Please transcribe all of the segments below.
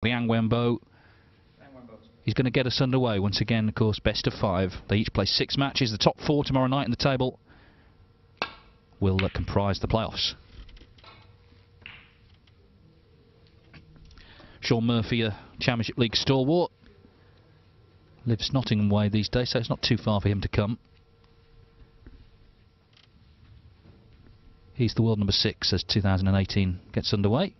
Liang Wenbo. He's going to get us underway once again, of course, best of 5. They each play 6 matches. The top 4 tomorrow night in the table will comprise the playoffs. Sean Murphy, a Championship League stalwart, lives Nottingham way these days, so it's not too far for him to come. He's the world number 6 as 2018 gets underway.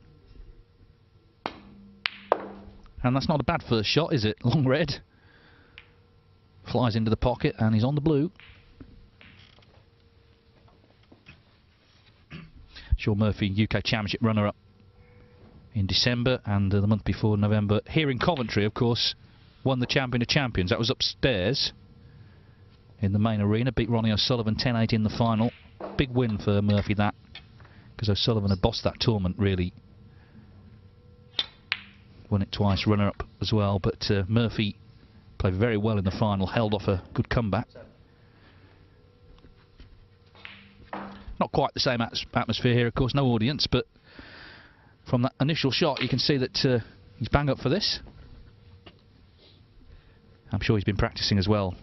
And that's not a bad first shot, is it? Long red. Flies into the pocket and he's on the blue. Sean Murphy, UK Championship runner-up in December, and the month before, November, here in Coventry, of course, won the Champion of Champions. That was upstairs in the main arena. Beat Ronnie O'Sullivan 10-8 in the final. Big win for Murphy, that, because O'Sullivan had bossed that tournament, really. Won it twice, runner-up as well, but Murphy played very well in the final, held off a good comeback. Not quite the same atmosphere here, of course, no audience, but from that initial shot you can see that he's bang up for this. I'm sure he's been practicing as well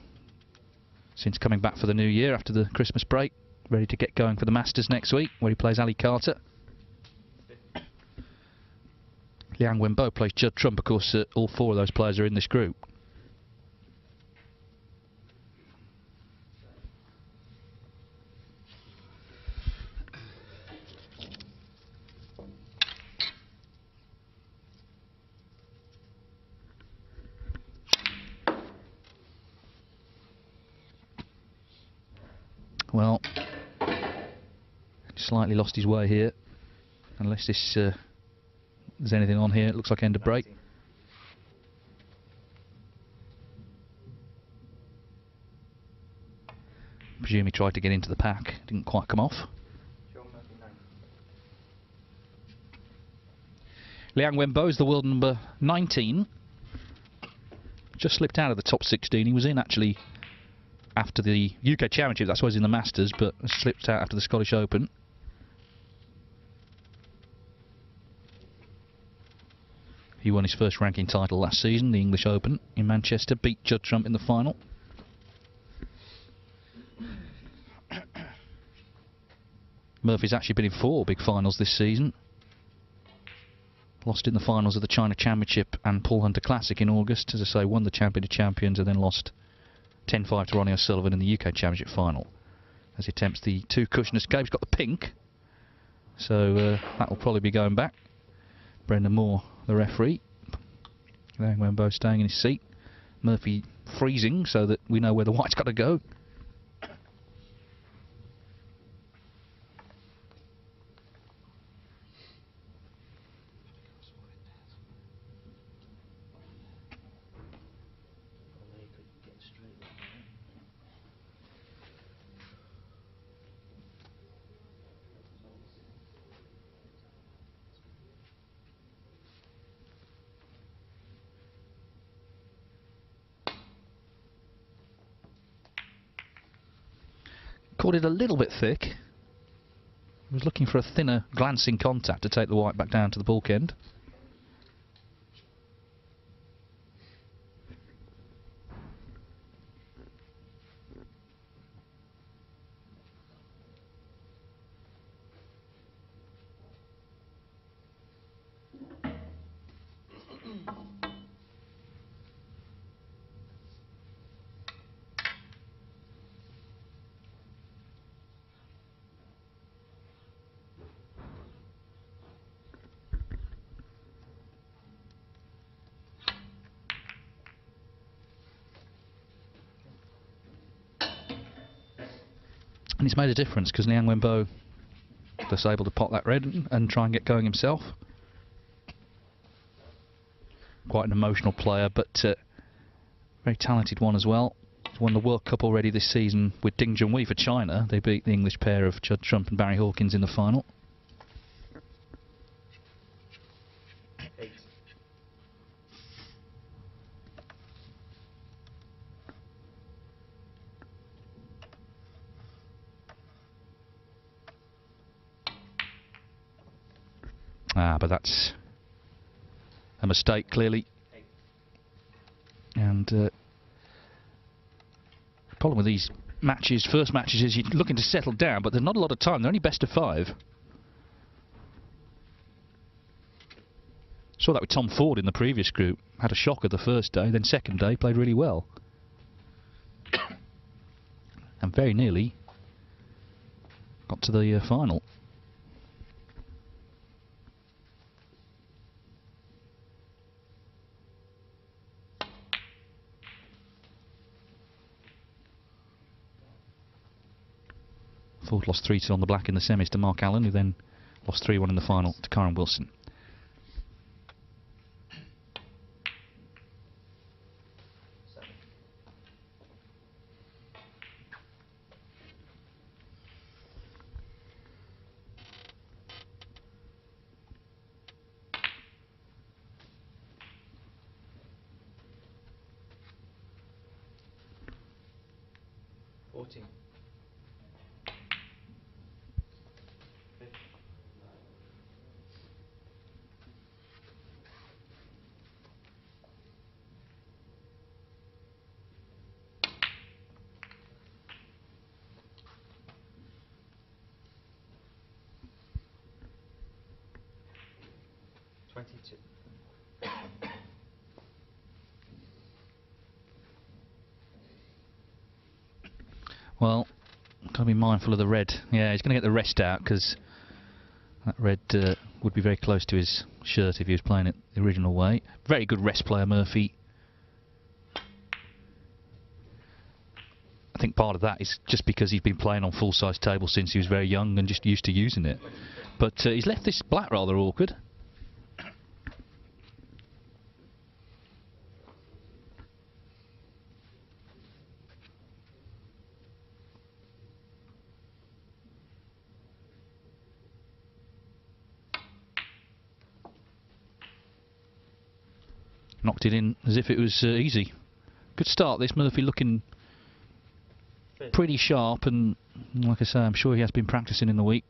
since coming back for the new year after the Christmas break, ready to get going for the Masters next week, where he plays Ali Carter. Liang Wenbo plays Judd Trump, of course. All 4 of those players are in this group. Well, slightly lost his way here, unless this there's anything on here. It looks like end of break. Presume he tried to get into the pack, didn't quite come off. Liang Wenbo is the world number 19. Just slipped out of the top 16. He was in actually after the UK Championship, that's why he's in the Masters, but slipped out after the Scottish Open. He won his first ranking title last season, the English Open in Manchester, beat Judd Trump in the final. Murphy's actually been in 4 big finals this season. Lost in the finals of the China Championship and Paul Hunter Classic in August. As I say, won the Champion of Champions and then lost 10-5 to Ronnie O'Sullivan in the UK Championship final, as he attempts the 2-cushion escape. He's got the pink, so that will probably be going back. Brendan Moore, the referee. Liang Wenbo staying in his seat. Murphy freezing so that we know where the white's got to go. Caught it a little bit thick. Was looking for a thinner glancing contact to take the white back down to the bulk end. And it's made a difference because Liang Wenbo was able to pot that red and try and get going himself. Quite an emotional player, but very talented one as well. He's won the World Cup already this season with Ding Junhui for China. They beat the English pair of Judd Trump and Barry Hawkins in the final. But that's a mistake. mistake, clearly. And the problem with these matches, first matches, is you're looking to settle down, but there's not a lot of time. They're only best of 5. Saw that with Tom Ford in the previous group. Had a shocker the first day, then second day played really well. And very nearly got to the final. Ford lost 3-2 on the black in the semis to Mark Allen, who then lost 3-1 in the final to Karen Wilson. Well, got to be mindful of the red. Yeah, he's going to get the rest out because that red would be very close to his shirt if he was playing it the original way. Very good rest player, Murphy. I think part of that is just because he's been playing on full-size tables since he was very young and just used to using it. But he's left this black rather awkward. Knocked it in as if it was easy. Good start this. Murphy looking pretty sharp, and like I say, I'm sure he has been practicing in the week.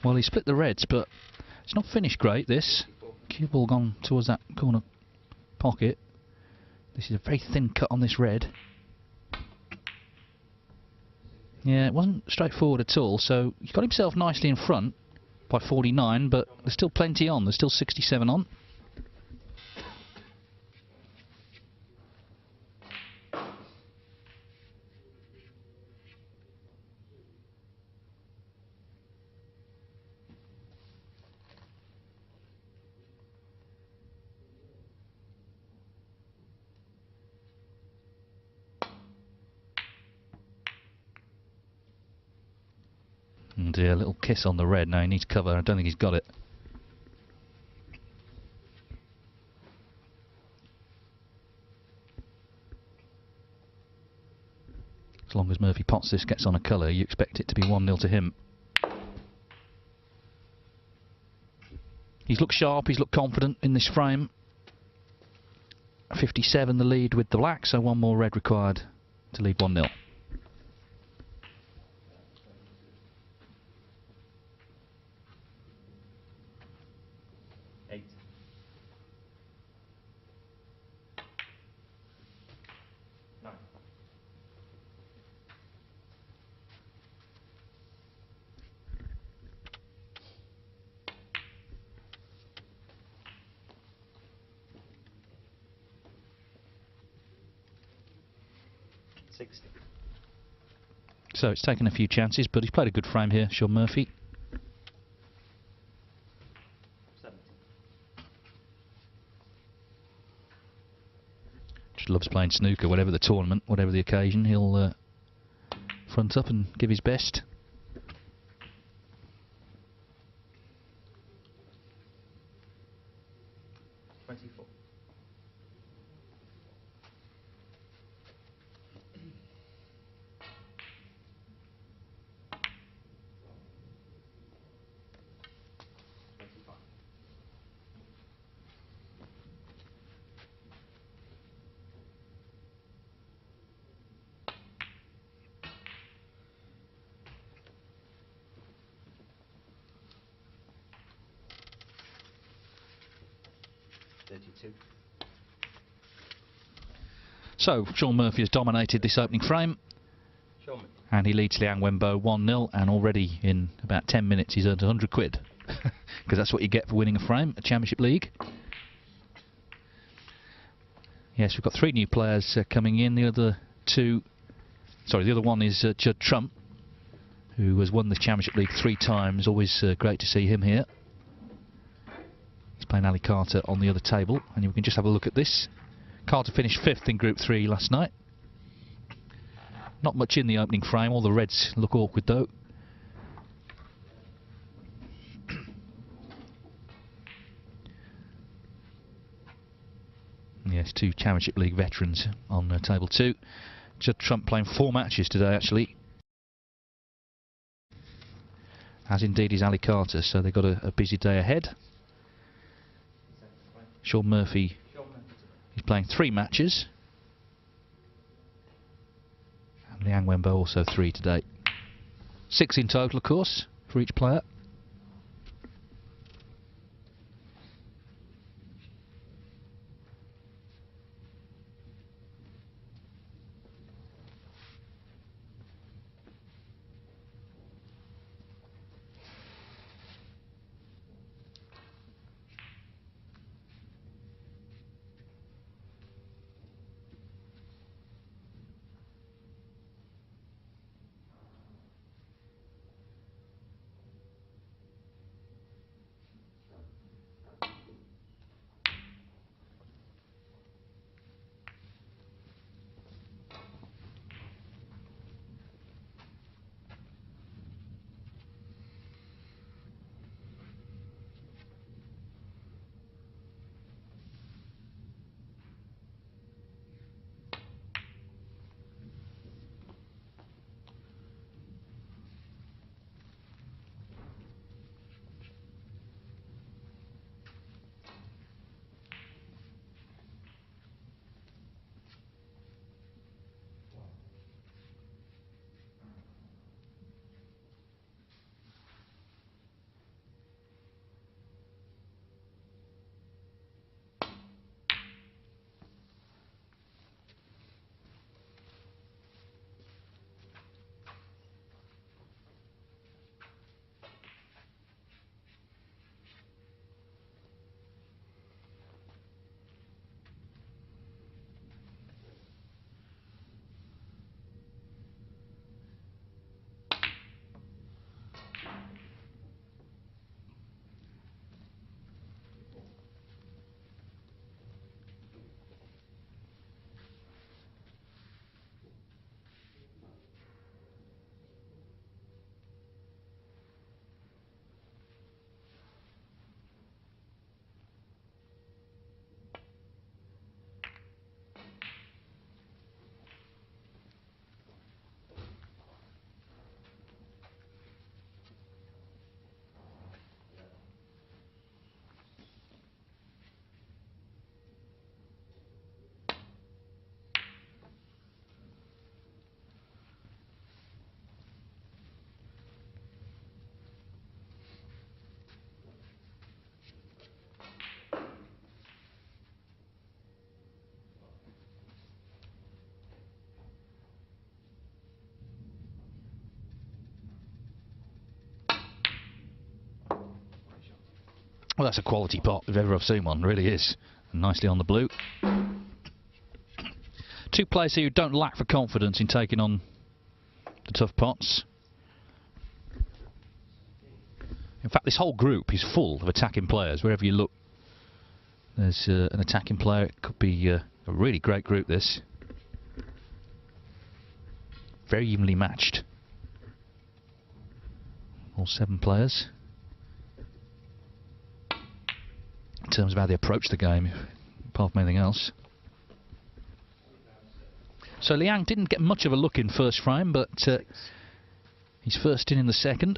Well, he split the reds, but it's not finished great, this. Cue ball gone towards that corner pocket. This is a very thin cut on this red. Yeah, it wasn't straightforward at all, so he got himself nicely in front by 49, but there's still plenty on. There's still 67 on. And a little kiss on the red. Now he needs cover. I don't think he's got it. As long as Murphy pots this, gets on a colour, you expect it to be 1-0 to him. He's looked sharp, he's looked confident in this frame. 57 the lead with the black, so one more red required to lead 1-0. 60. So it's taken a few chances, but he's played a good frame here, Sean Murphy. 70. Just loves playing snooker, whatever the tournament, whatever the occasion, he'll front up and give his best. 24. So, Sean Murphy has dominated this opening frame, and he leads Liang Wenbo 1-0, and already in about 10 minutes he's earned 100 quid, because that's what you get for winning a frame at Championship League. Yes, we've got 3 new players coming in. The other one is Judd Trump, who has won the Championship League 3 times. Always great to see him here. He's playing Ali Carter on the other table, and we can just have a look at this. Carter finished 5th in Group 3 last night. Not much in the opening frame. All the reds look awkward though. Yes, 2 Championship League veterans on table 2. Judd Trump playing 4 matches today actually, as indeed is Ali Carter, so they've got a busy day ahead. Sean Murphy is playing 3 matches, and Liang Wenbo also 3 today. 6 in total, of course, for each player. Well, that's a quality pot if ever I've seen one, really is. And nicely on the blue. Two players here who don't lack for confidence in taking on the tough pots. In fact, this whole group is full of attacking players. Wherever you look, there's an attacking player. It could be a really great group, this. Very evenly matched. All 7 players. In terms of how they approach the game, apart from anything else. So Liang didn't get much of a look in first frame, but he's first in the second.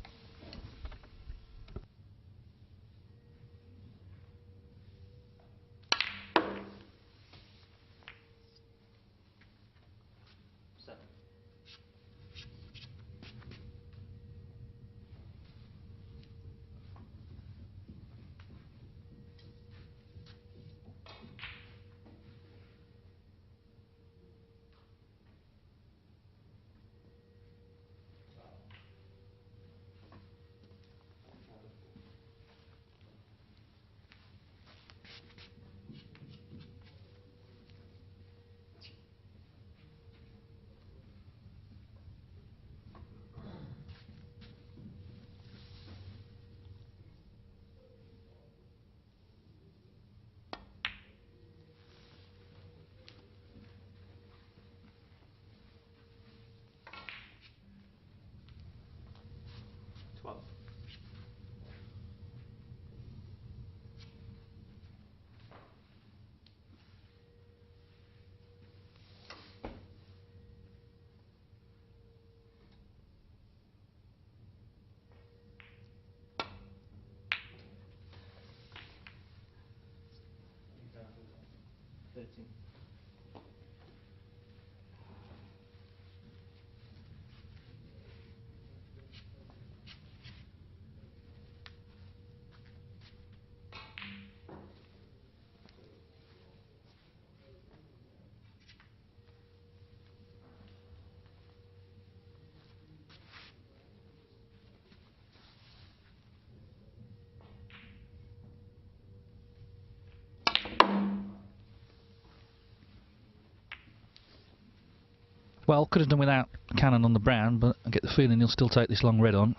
Well, could have done without cannon on the brown, but I get the feeling he'll still take this long red on.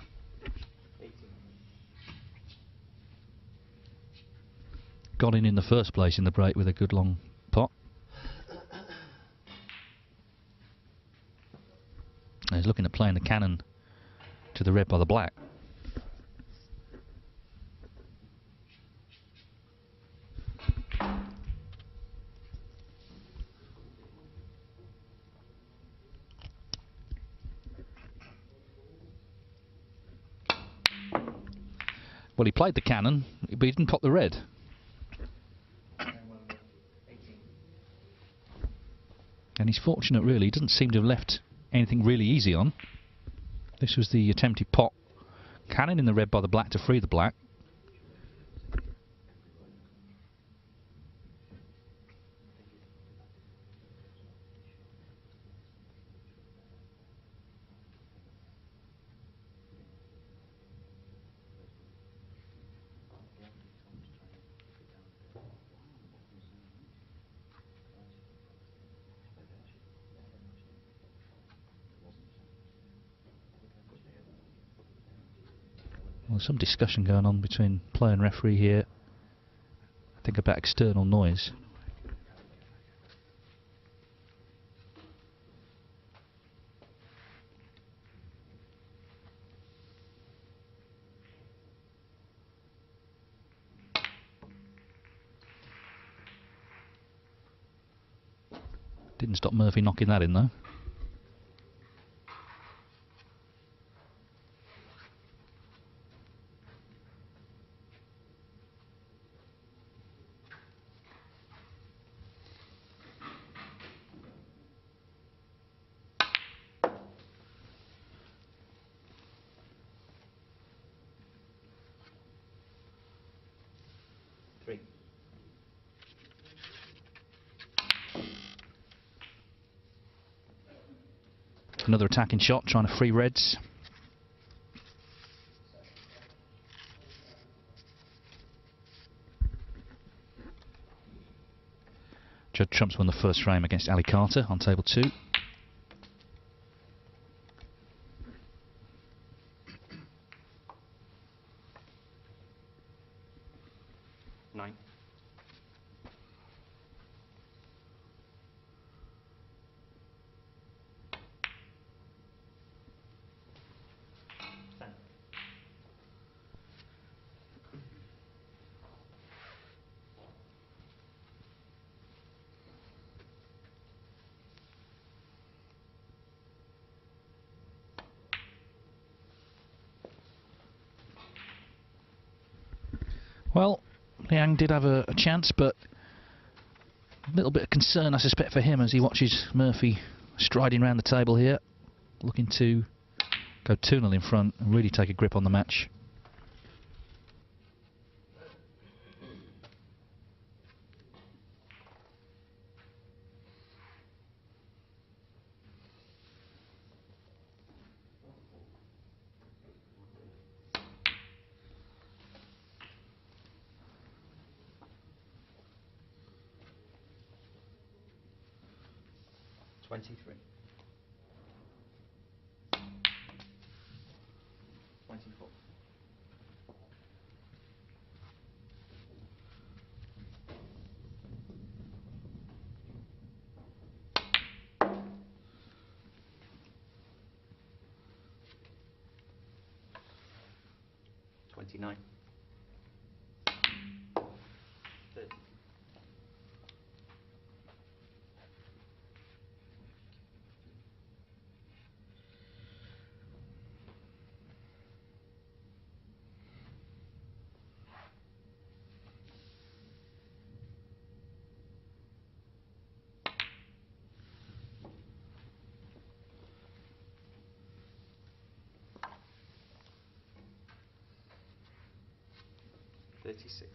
18. Got in the first place in the break with a good long pot. And he's looking at playing the cannon to the red by the black. Well, he played the cannon, but he didn't pop the red. 18. And he's fortunate, really. He doesn't seem to have left anything really easy on. This was the attempted pot. Cannon in the red by the black to free the black. Well, some discussion going on between player and referee here. I think about external noise. Didn't stop Murphy knocking that in, though. Another attacking shot, trying to free reds. Judd Trump's won the first frame against Ali Carter on table 2. Nine. Well, Liang did have a chance, but a little bit of concern, I suspect, for him as he watches Murphy striding around the table here, looking to go 2-0 in front and really take a grip on the match. $23. 24. 29. 30. 36.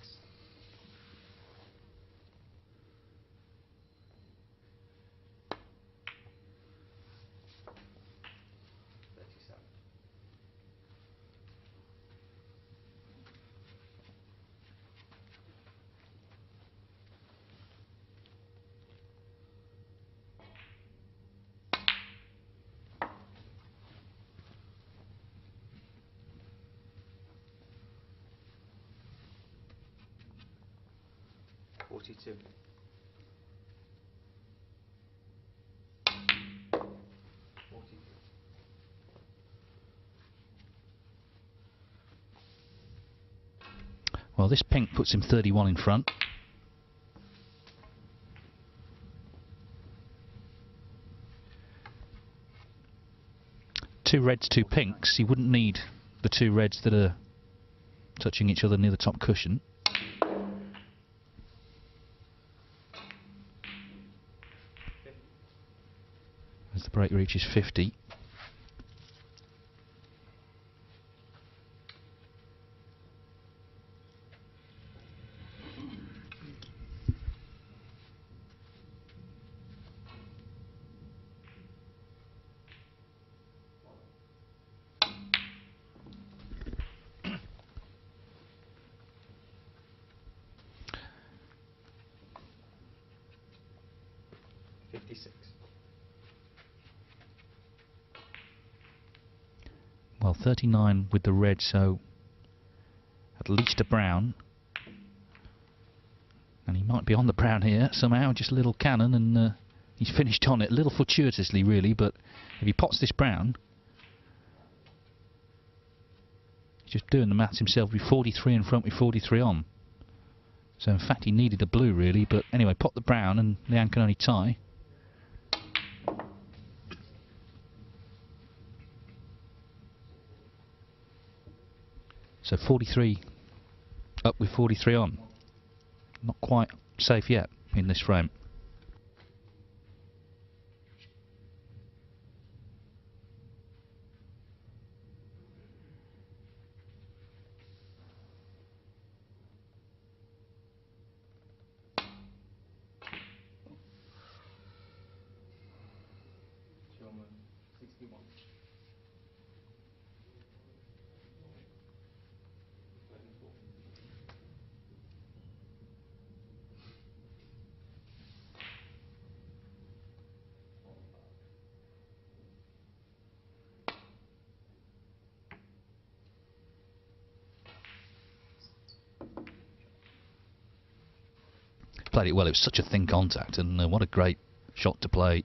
37. 42. 40. Well, this pink puts him 31 in front. Two reds, two pinks. He wouldn't need the two reds that are touching each other near the top cushion. As the break reaches 50. Well, 39 with the red, so at least a brown. And he might be on the brown here somehow, just a little cannon, and he's finished on it, a little fortuitously really, but if he pots this brown, he's just doing the maths himself, with 43 in front with 43 on. So in fact he needed a blue really, but anyway, pot the brown and Liang can only tie. So 43 up with 43 on. Not quite safe yet in this frame. played it well. It was such a thin contact, and what a great shot to play.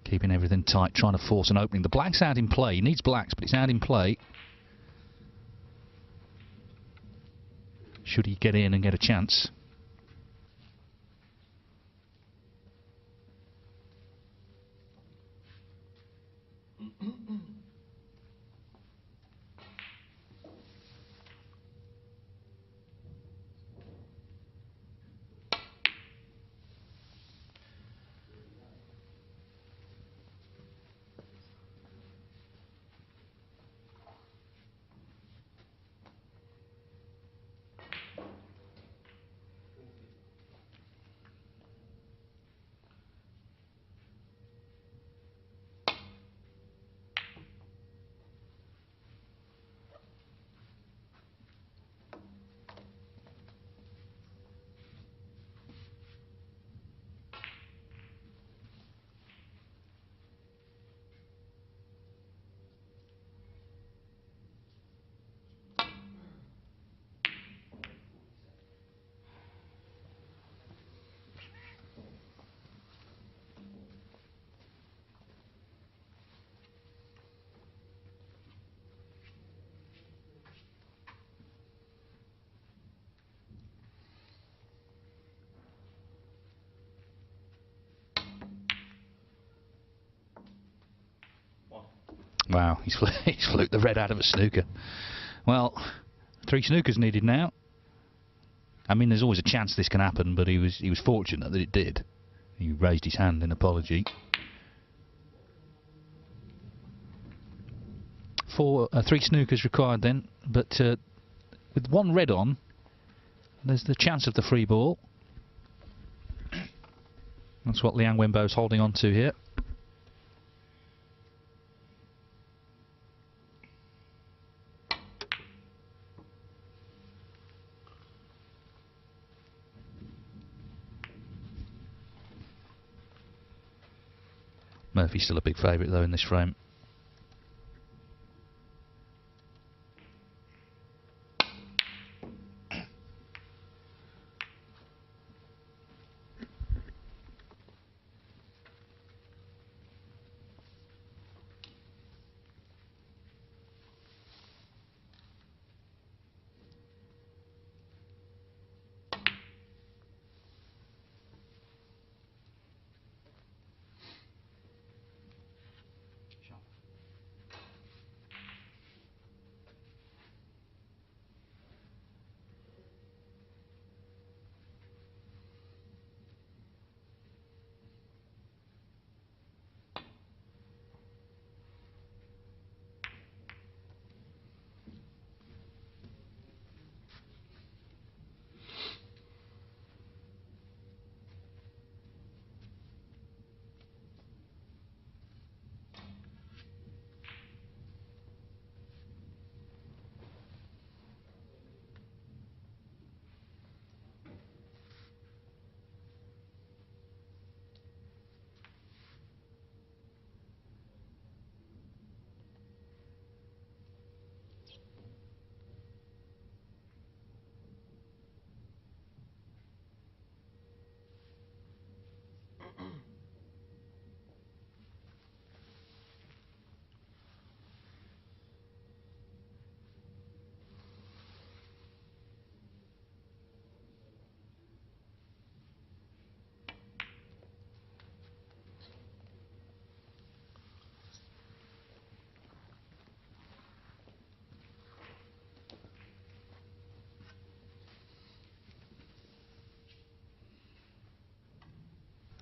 Keeping everything tight, trying to force an opening. The black's out in play. He needs blacks, but it's out in play. Should he get in and get a chance? Wow, he's fluked the red out of a snooker. Well, 3 snookers needed now. I mean, there's always a chance this can happen, but he was fortunate that it did. He raised his hand in apology. 3 snookers required then, but with 1 red on, there's the chance of the free ball. That's what Liang Wenbo's holding on to here. Murphy's still a big favourite though in this frame.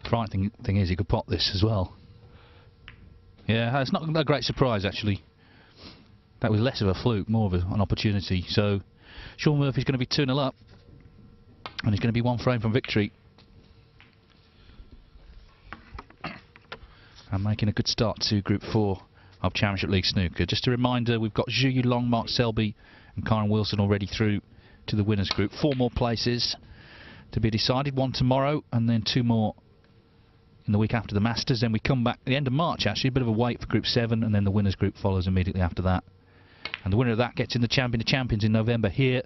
Frightening thing is he could pot this as well. Yeah, it's not a great surprise actually. That was less of a fluke, more of an opportunity. So Shaun Murphy's going to be 2-0 up, and he's going to be 1 frame from victory. And making a good start to Group 4 of Championship League Snooker. Just a reminder, we've got Zhu Yulong, Mark Selby and Karen Wilson already through to the winners group. 4 more places to be decided, 1 tomorrow and then 2 more in the week after the Masters. Then we come back at the end of March actually, a bit of a wait for Group 7, and then the winners group follows immediately after that. And the winner of that gets in the Champion of Champions in November here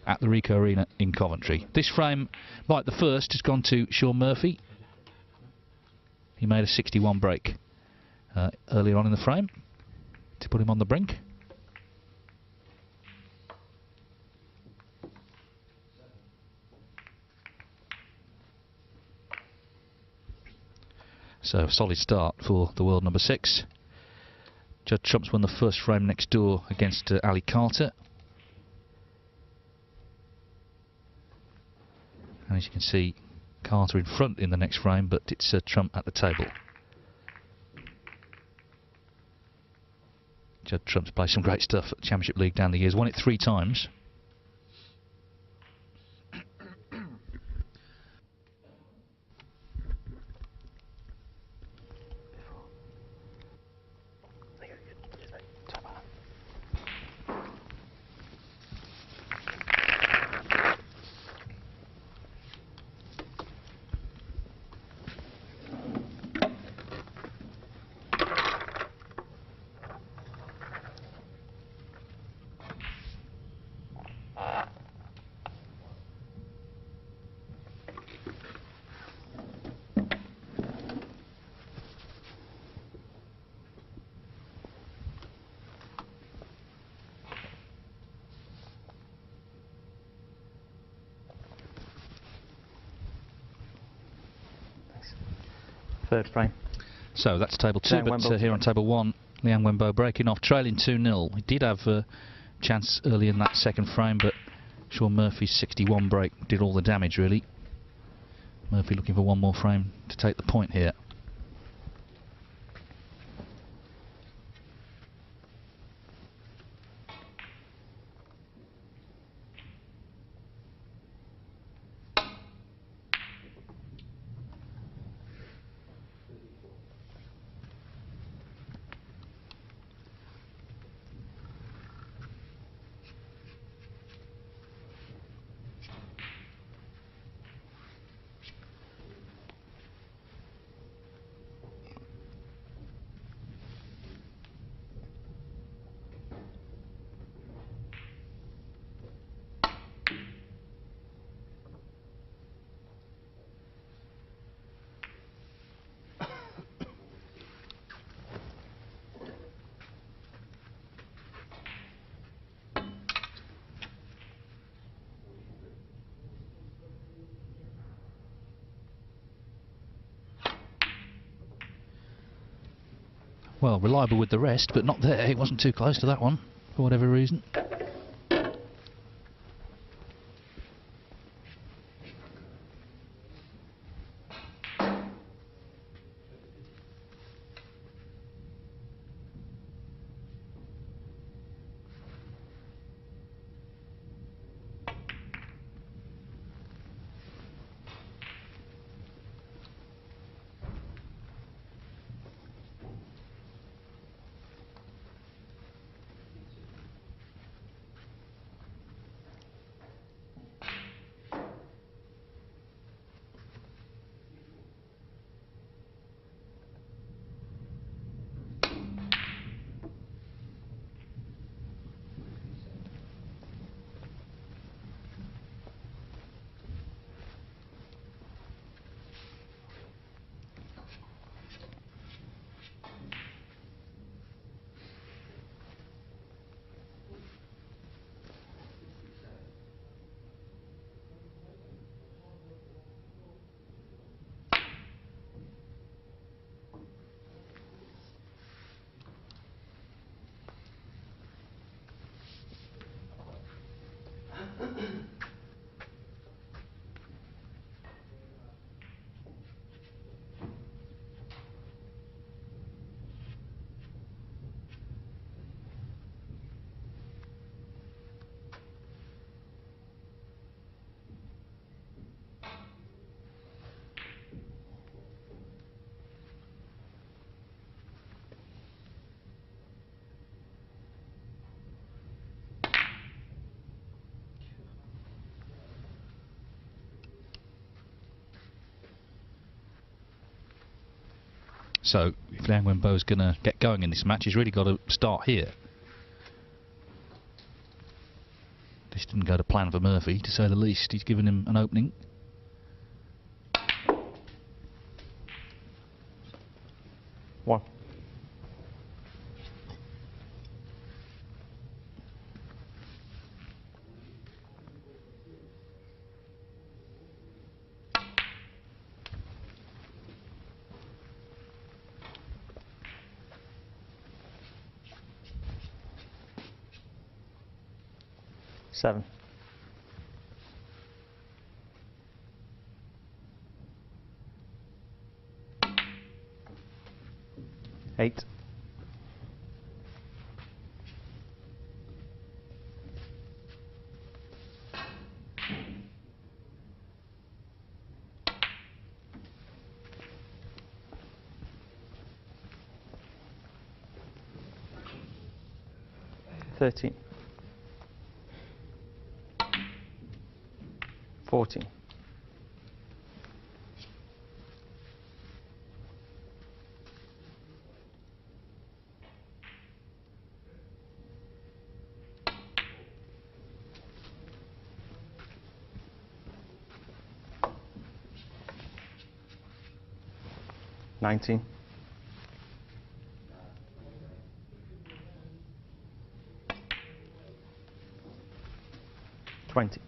at the Ricoh Arena in Coventry. This frame, like the first, has gone to Shaun Murphy. He made a 61 break earlier on in the frame to put him on the brink. So a solid start for the world number 6. Judd Trump's won the first frame next door against Ali Carter. And as you can see, Carter in front in the next frame, but it's Trump at the table. Judd Trump's played some great stuff at the Championship League down the years, won it 3 times. Third frame. So that's table 2, but here on table 1, Liang Wenbo breaking off, trailing 2-0. He did have a chance early in that second frame, but Shaun Murphy's 61 break did all the damage, really. Murphy looking for one more frame to take the point here. Well, reliable with the rest, but not there. It wasn't too close to that one, for whatever reason. So if Liang Wenbo's going to get going in this match, he's really got to start here. This didn't go to plan for Murphy, to say the least. He's given him an opening. One. Seven. Eight. 13. 14. 19. 20.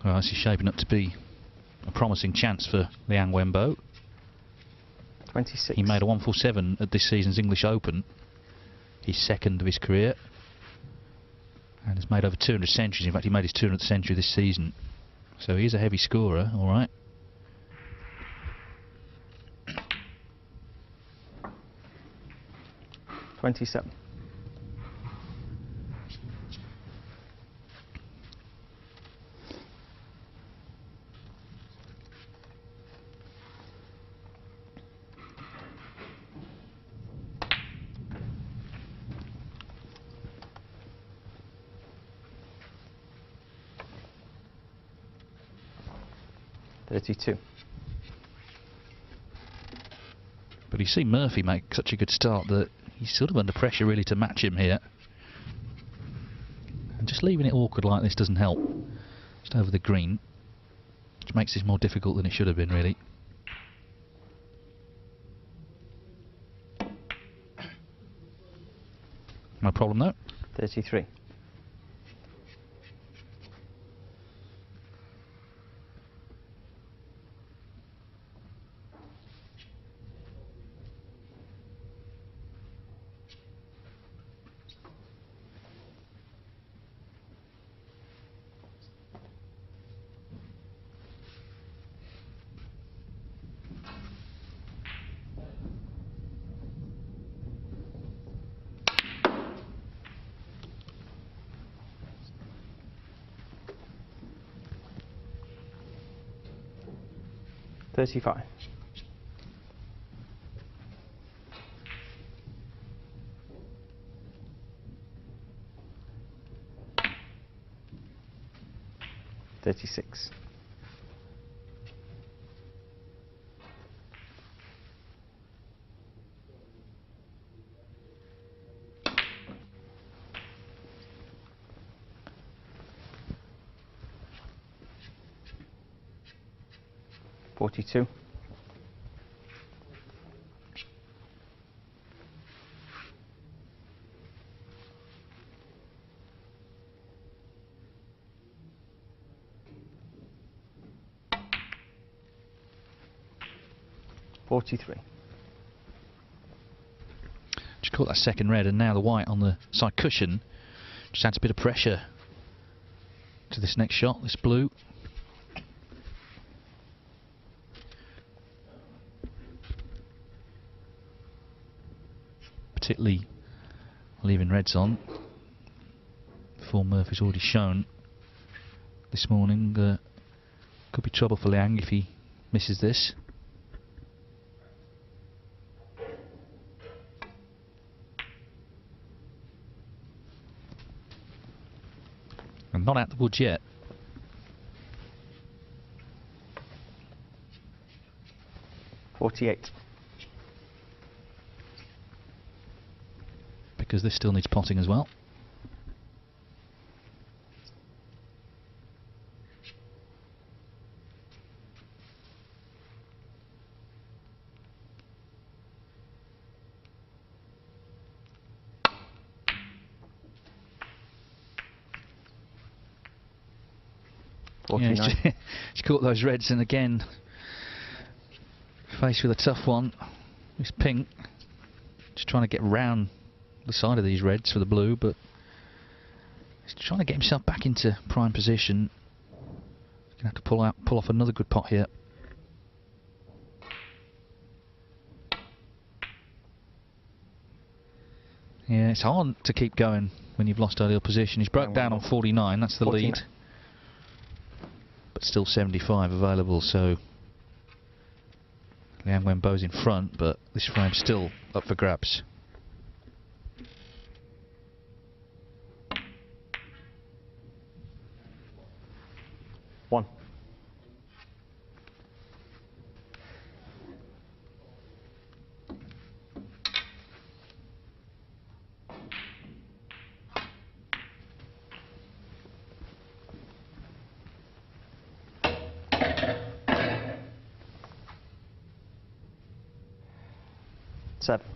Well, this is shaping up to be a promising chance for Liang Wenbo. 26. He made a 147 at this season's English Open, his second of his career, and has made over 200 centuries. In fact, he made his 200th century this season. So he is a heavy scorer, all right. 27. 32. But you see Murphy make such a good start that he's sort of under pressure really to match him here. And just leaving it awkward like this doesn't help. Just over the green, which makes this more difficult than it should have been, really. No problem though. 33. 35. 36. 42. 43. Just caught that second red, and now the white on the side cushion just adds a bit of pressure to this next shot, this blue. Particularly leaving reds on. Before Murphy's already shown this morning. Could be trouble for Liang if he misses this. And not out the woods yet. 48. Because this still needs potting as well. Yeah, he's caught those reds, and again, faced with a tough one. This pink, just trying to get round the side of these reds for the blue, but he's trying to get himself back into prime position. He's going to have to pull off another good pot here. Yeah, it's hard to keep going when you've lost ideal position. He's broke down on 49, that's the 49. lead. But still 75 available, so Liang Wenbo's in front, but this frame's still up for grabs. One. Seven.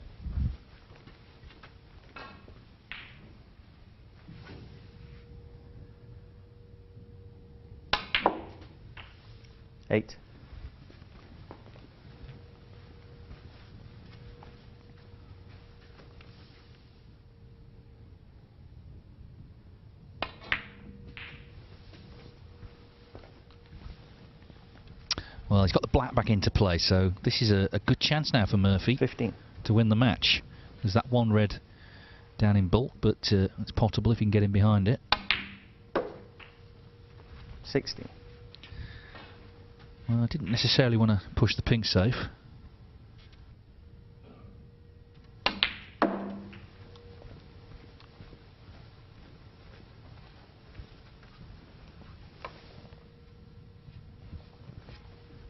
Eight. Well, he's got the black back into play, so this is a good chance now for Murphy 15. to win the match. There's that one red down in bulk, but it's potable if he can get in behind it. 16. Well, I didn't necessarily want to push the pink safe.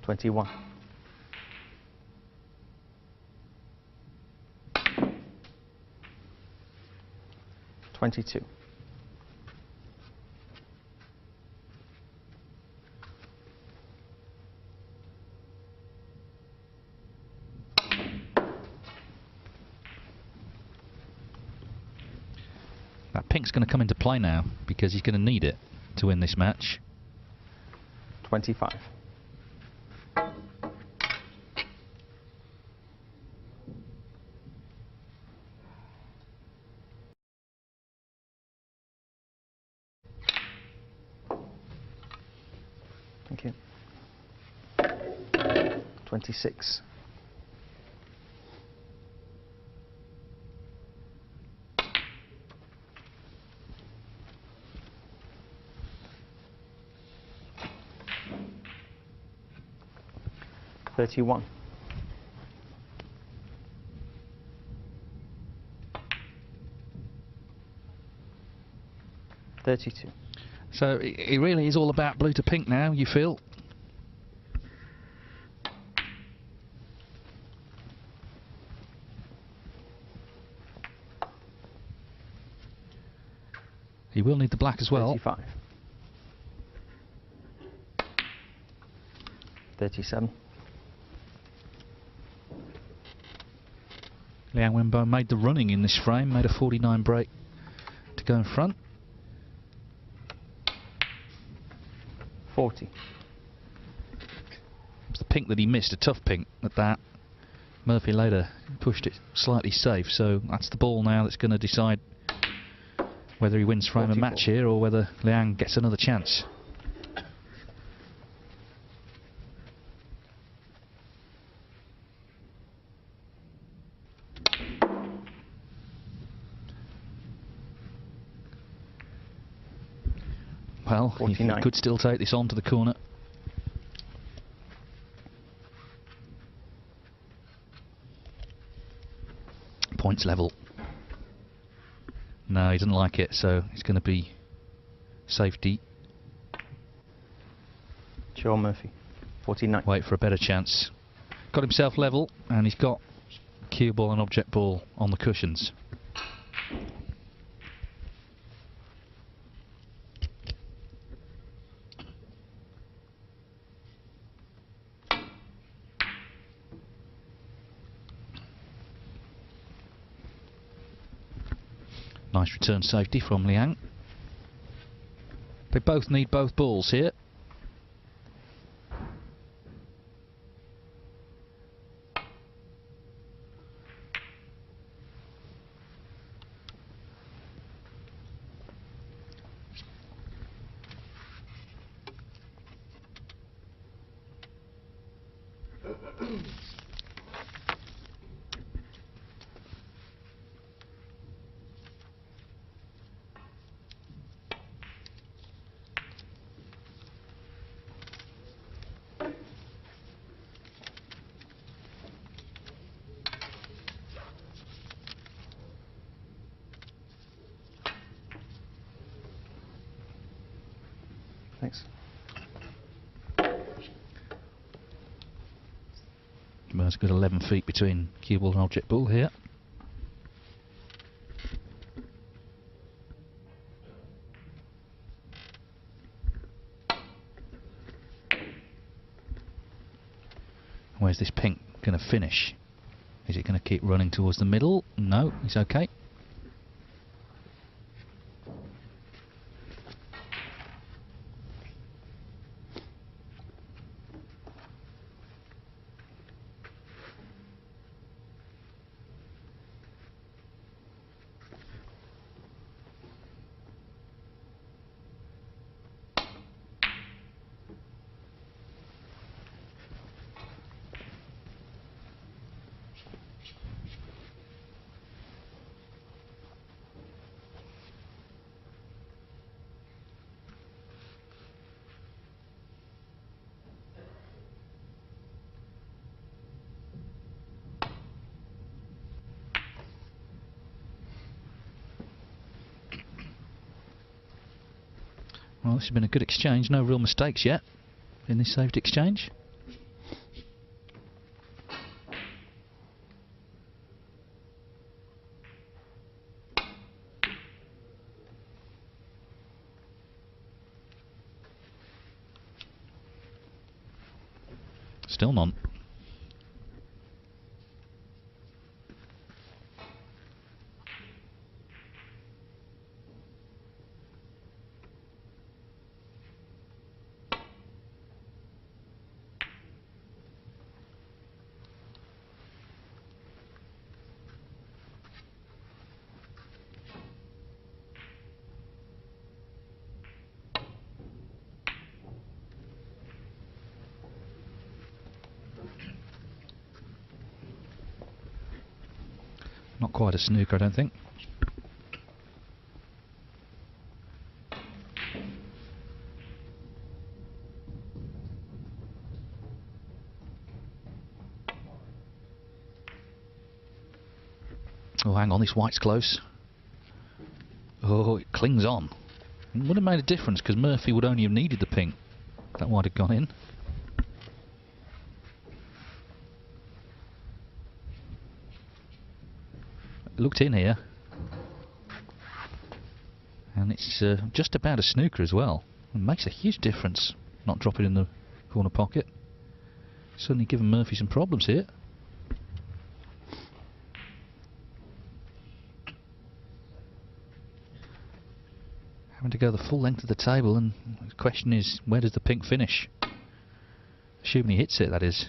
$21. $22. That pink's going to come into play now because he's going to need it to win this match. 25. Thank you. 26. $31. $32. So it really is all about blue to pink now, you feel? He will need the black as well. 35. 37. Liang Wenbo made the running in this frame, made a 49 break to go in front. 40. It's the pink that he missed, a tough pink at that. Murphy later pushed it slightly safe, so that's the ball now that's going to decide whether he wins frame 44. and match here or whether Liang gets another chance. Well, he 49. could still take this on to the corner. Points level. No, he doesn't like it, so it's going to be safety. Sure, Murphy. 49. Wait for a better chance. got himself level, and he's got cue ball and object ball on the cushions. Nice return safety from Liang. They both need both balls here. Thanks. Well, it's got 11 feet between cue ball and object ball here. Where's this pink going to finish? Is it going to keep running towards the middle? No, it's okay. Well, this has been a good exchange. No real mistakes yet in this saved exchange. Still none. Not quite a snooker, I don't think. Oh, hang on, this white's close. Oh, it clings on. It would have made a difference because Murphy would only have needed the pink. That white had gone in. Looked in here, and it's just about a snooker as well. It makes a huge difference not dropping in the corner pocket. Suddenly giving Murphy some problems here. Having to go the full length of the table, and the question is, where does the pink finish? Assuming he hits it, that is.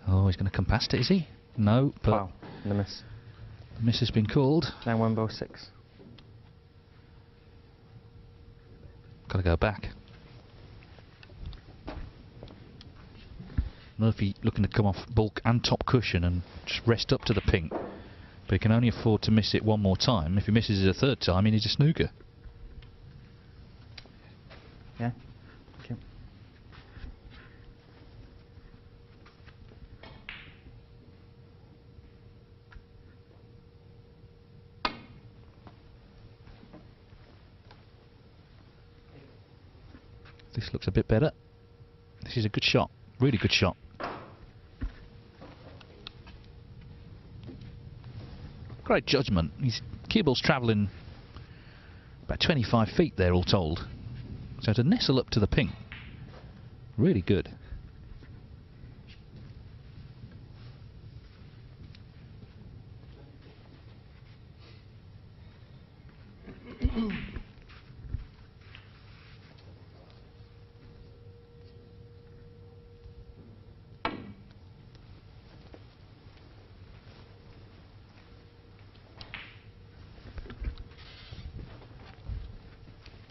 Oh, he's going to come past it, is he? No, but... Wow, the miss. The miss has been called. Now one bow 6. Got to go back. Murphy looking to come off bulk and top cushion and just rest up to the pink. But he can only afford to miss it one more time. If he misses it a third time, he needs a snooker. Yeah. Okay. This looks a bit better. This is a good shot. Really good shot. Great judgment. His cue ball's travelling about 25 feet there all told. So to nestle up to the pink, really good.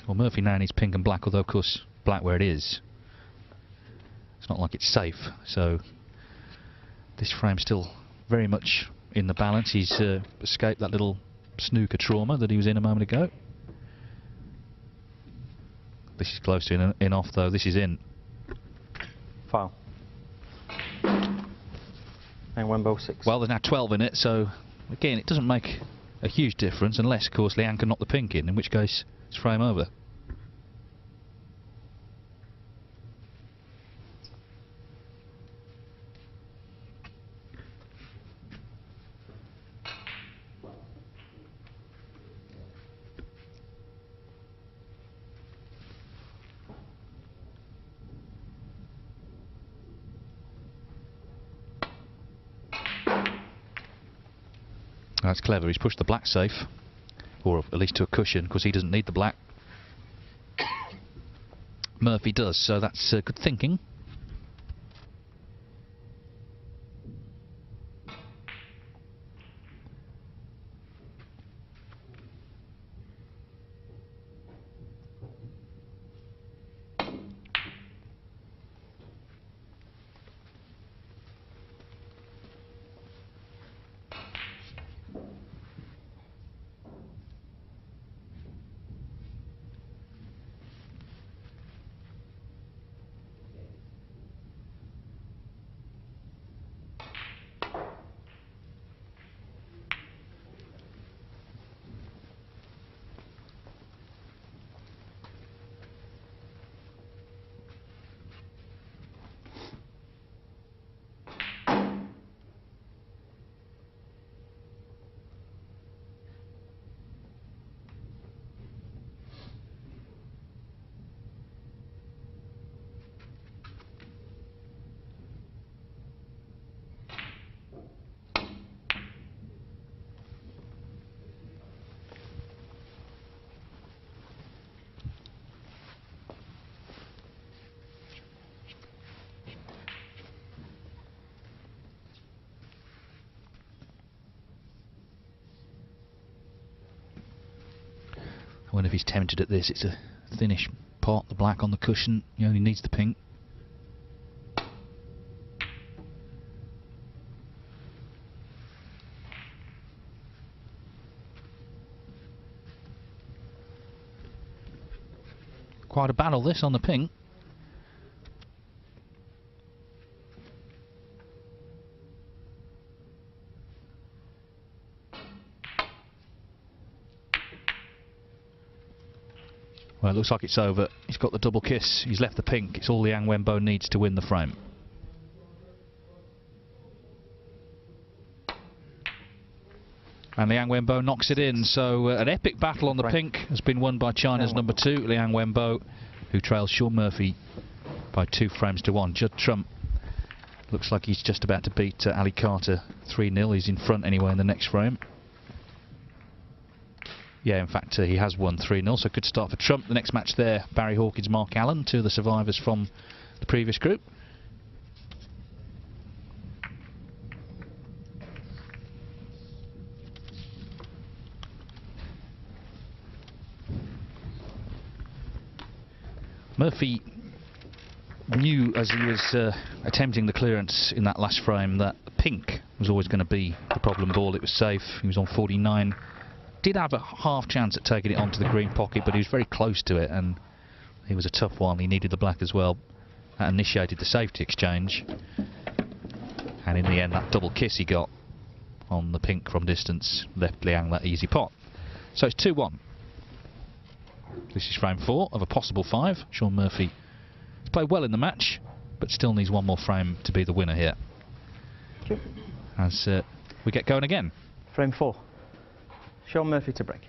Well, Murphy now needs pink and black, although of course black where it is. It's not like it's safe, so this frame's still very much in the balance. He's escaped that little snooker trauma that he was in a moment ago. This is close to in off though. This is in. Foul. And one ball 6. Well, there's now 12 in it, so again it doesn't make a huge difference unless of course Liang can knock the pink in which case it's frame over. That's clever. He's pushed the black safe, or at least to a cushion, because he doesn't need the black. Murphy does, so that's good thinking. I wonder if he's tempted at this. It's a thinnish pot, the black on the cushion. He only needs the pink. Quite a battle this on the pink. Well, it looks like it's over. He's got the double kiss. He's left the pink. It's all Liang Wenbo needs to win the frame. And Liang Wenbo knocks it in. So an epic battle on the pink has been won by China's number 2, Liang Wenbo, who trails Shaun Murphy by 2 frames to 1. Judd Trump looks like he's just about to beat Ali Carter 3-0. He's in front anyway in the next frame. Yeah, in fact, he has won 3-0, so good start for Trump. The next match there, Barry Hawkins, Mark Allen, 2 of the survivors from the previous group. Murphy knew as he was attempting the clearance in that last frame that pink was always going to be the problem ball. It was safe. He was on 49. Did have a half chance at taking it onto the green pocket, but he was very close to it, and it was a tough one. He needed the black as well. That initiated the safety exchange, and in the end that double kiss he got on the pink from distance left Liang that easy pot. So it's 2-1. This is frame 4 of a possible 5. Shaun Murphy played well in the match, but still needs one more frame to be the winner here. Okay. As we get going again. Frame 4. Sean Murphy to break.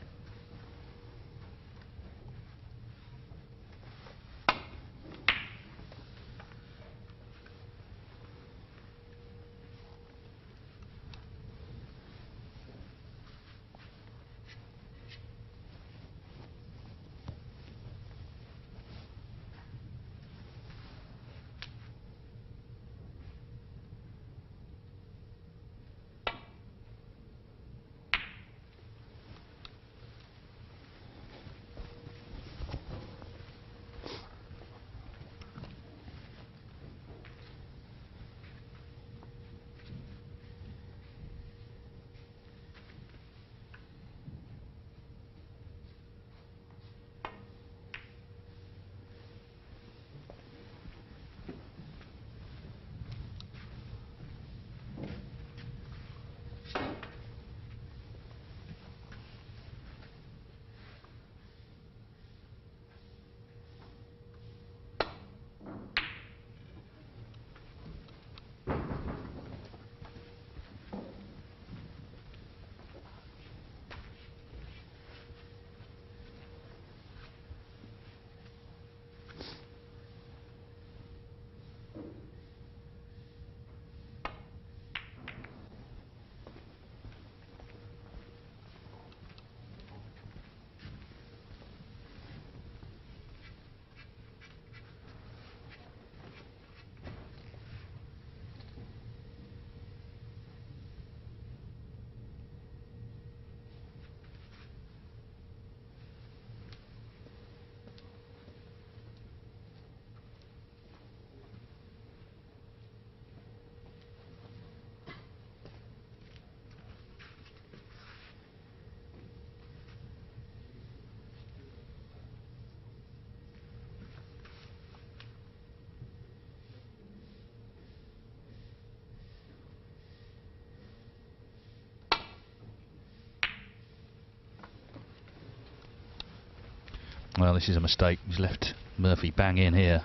Well, this is a mistake. He's left Murphy bang in here.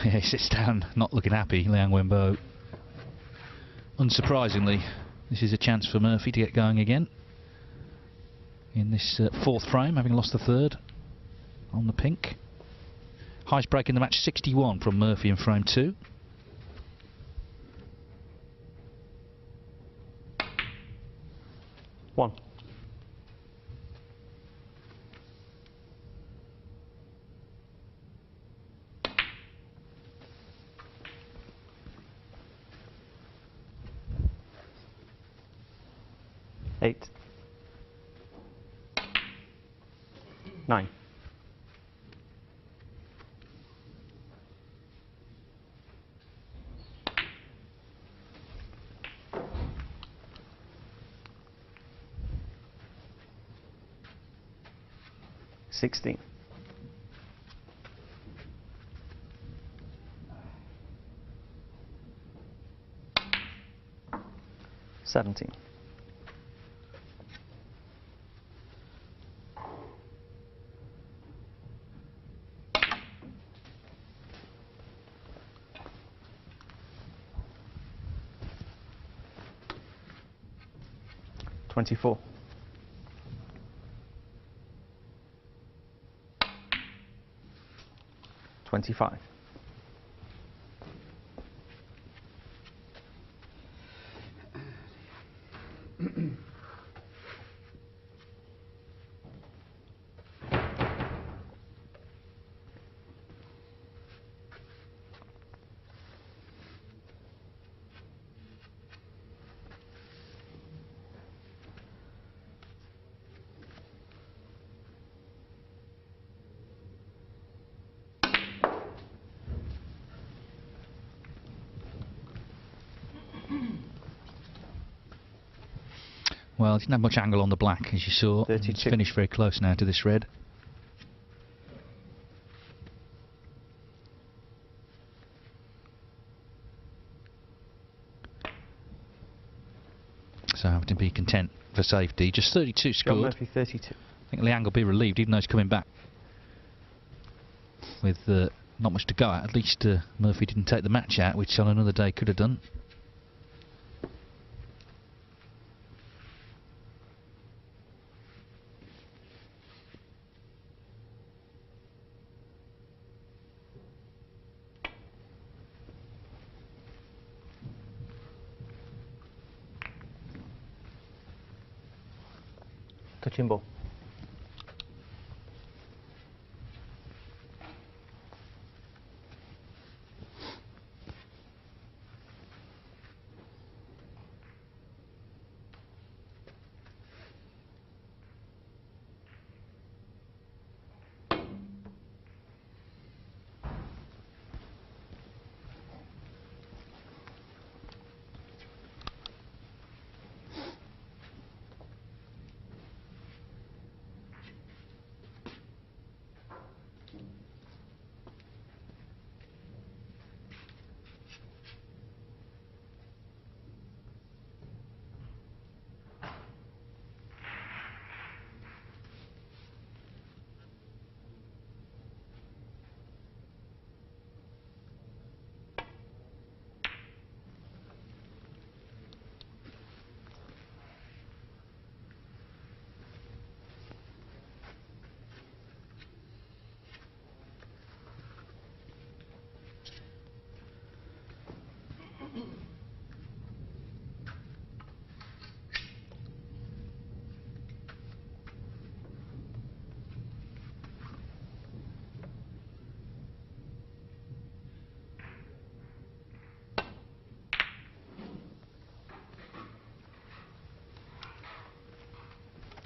He sits down, not looking happy, Liang Wenbo. Unsurprisingly, this is a chance for Murphy to get going again. In this fourth frame, having lost the third on the pink. Highest break in the match, 61 from Murphy in frame 2. One. Eight. 9. Sixteen. 17. 24. 25. 'Well, didn't have much angle on the black, as you saw. 32. It's finished very close now to this red. So having to be content for safety. Just 32 John scored. Murphy 32. I think Liang will be relieved, even though he's coming back with not much to go at least Murphy didn't take the match out, which on another day could have done. Touching ball.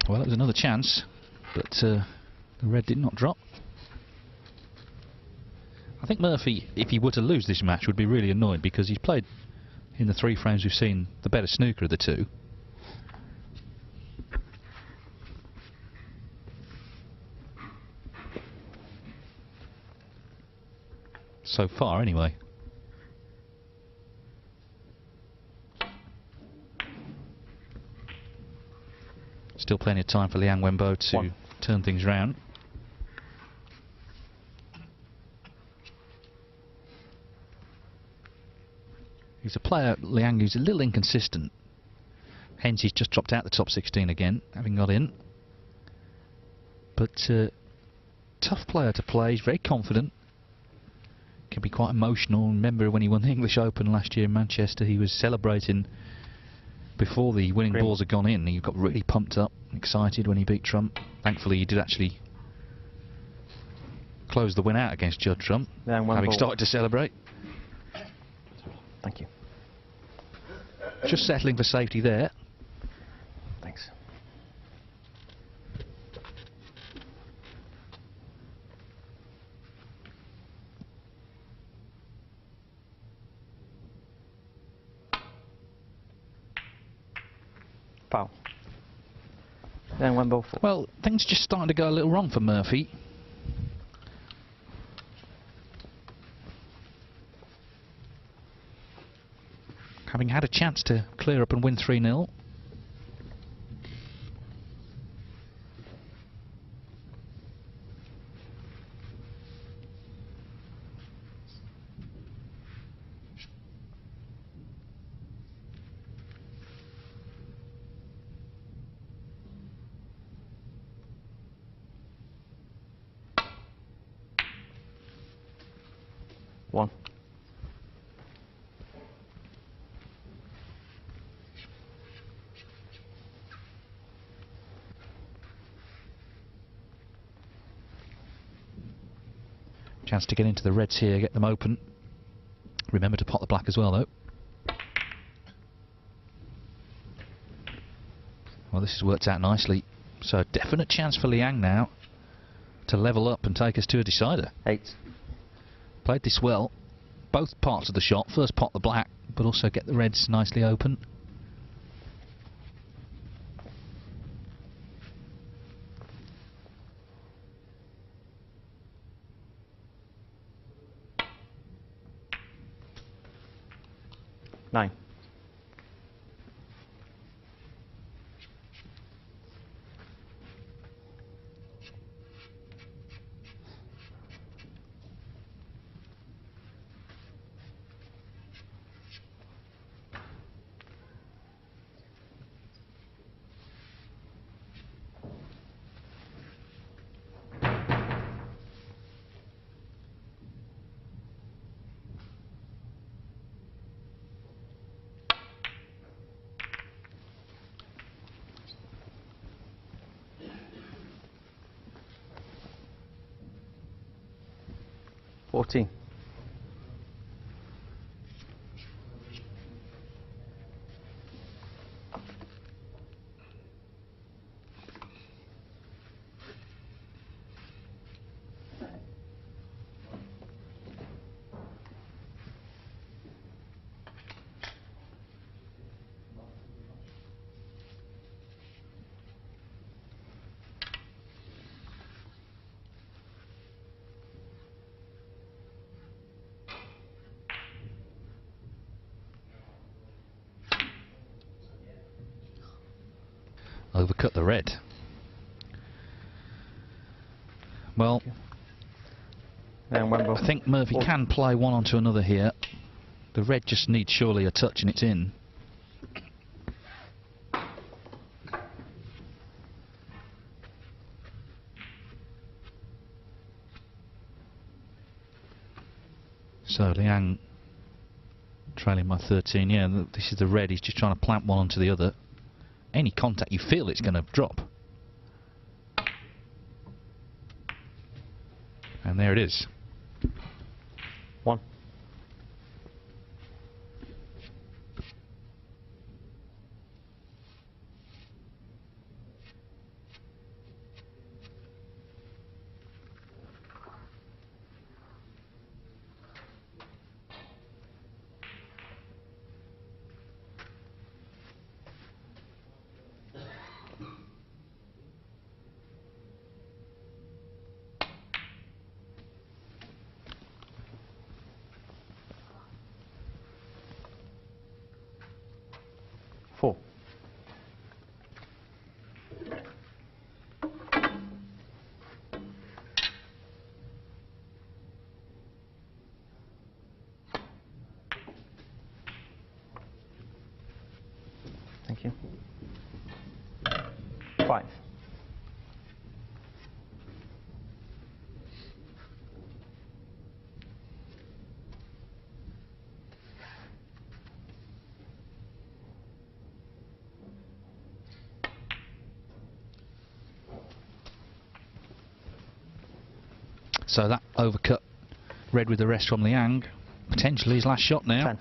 Well, it was another chance, but the red did not drop. I think Murphy, if he were to lose this match, would be really annoyed because he's played, in the 3 frames we've seen, the better snooker of the two. So far, anyway. Still plenty of time for Liang Wenbo to turn things round. He's a player, Liang, who's a little inconsistent. Hence he's just dropped out the top 16 again, having got in. But tough player to play, he's very confident. Can be quite emotional. Remember when he won the English Open last year in Manchester, he was celebrating before the winning balls had gone in. He got really pumped up, excited when he beat Trump. Thankfully he did actually close the win out against Judd Trump, having started to celebrate. Thank you. Just settling for safety there. Thanks. Foul. Then one ball four. Well, things just starting to go a little wrong for Murphy. Having had a chance to clear up and win 3-0. One. Chance to get into the reds here, get them open. Remember to pot the black as well, though. Well, this has worked out nicely. So a definite chance for Liang now to level up and take us to a decider. 8. Played this well. Both parts of the shot. First pot the black, but also get the reds nicely open. Nine. 14. Overcut the red. Well, I think Murphy can play one onto another here. The red just needs surely a touch and it's in. So Liang trailing by 13. Yeah, this is the red. He's just trying to plant one onto the other. Any contact you feel it's going to drop. And there it is. 1. Four. Thank you. 5. So that overcut red with the rest from Liang. Potentially his last shot now. 10.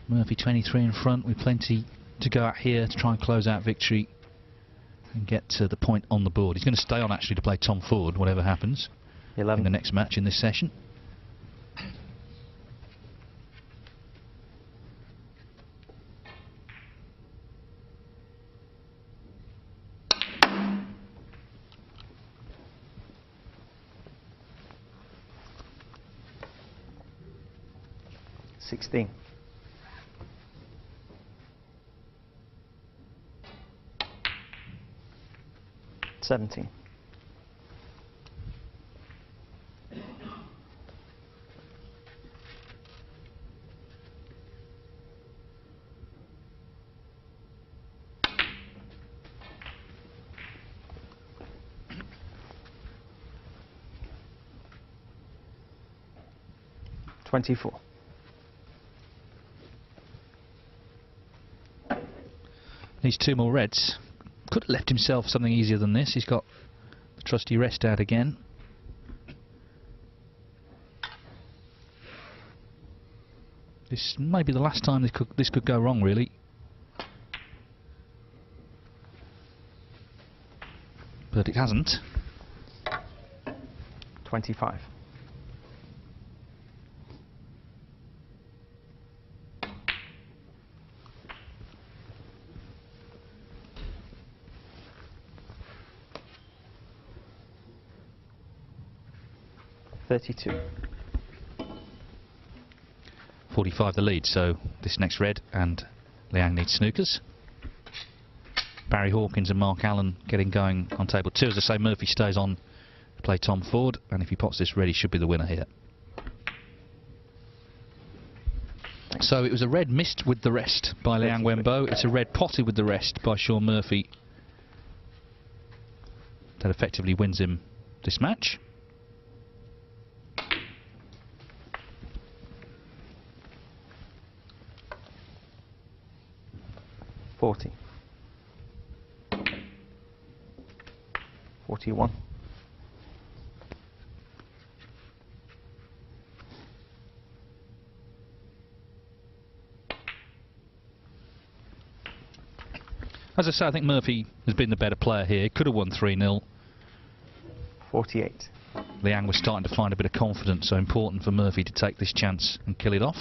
Murphy 23 in front with plenty to go at here to try and close out victory and get to the point on the board. He's going to stay on actually to play Tom Ford, whatever happens 11. in the next match in this session. $16. 17. 24. Needs 2 more reds. Could have left himself something easier than this. He's got the trusty rest out again. This may be the last time this could go wrong, really. But it hasn't. 25. $32. 45 the lead, so this next red and Liang needs snookers. Barry Hawkins and Mark Allen getting going on table 2. As I say, Murphy stays on to play Tom Ford, and if he pots this red, he should be the winner here. So it was a red missed with the rest by Liang Wenbo. It's a red potted with the rest by Shaun Murphy. That effectively wins him this match. $40. 41. As I say, I think Murphy has been the better player here. Could have won 3-0. 48. Liang was starting to find a bit of confidence, so important for Murphy to take this chance and kill it off.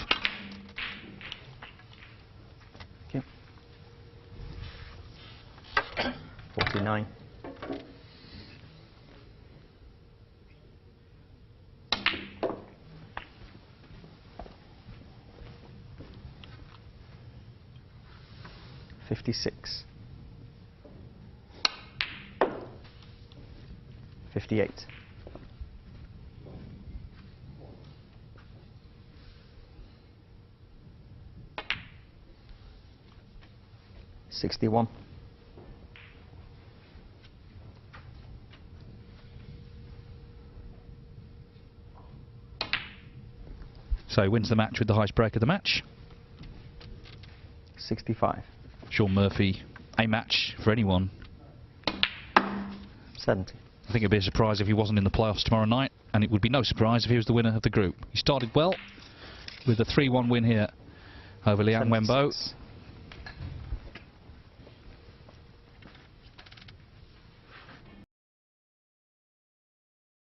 Okay. 49. 56. 58. 61. So he wins the match with the highest break of the match. 65. Sean Murphy, a match for anyone. 70. I think it'd be a surprise if he wasn't in the playoffs tomorrow night, and it would be no surprise if he was the winner of the group. He started well with a 3-1 win here over Liang Wenbo. 76.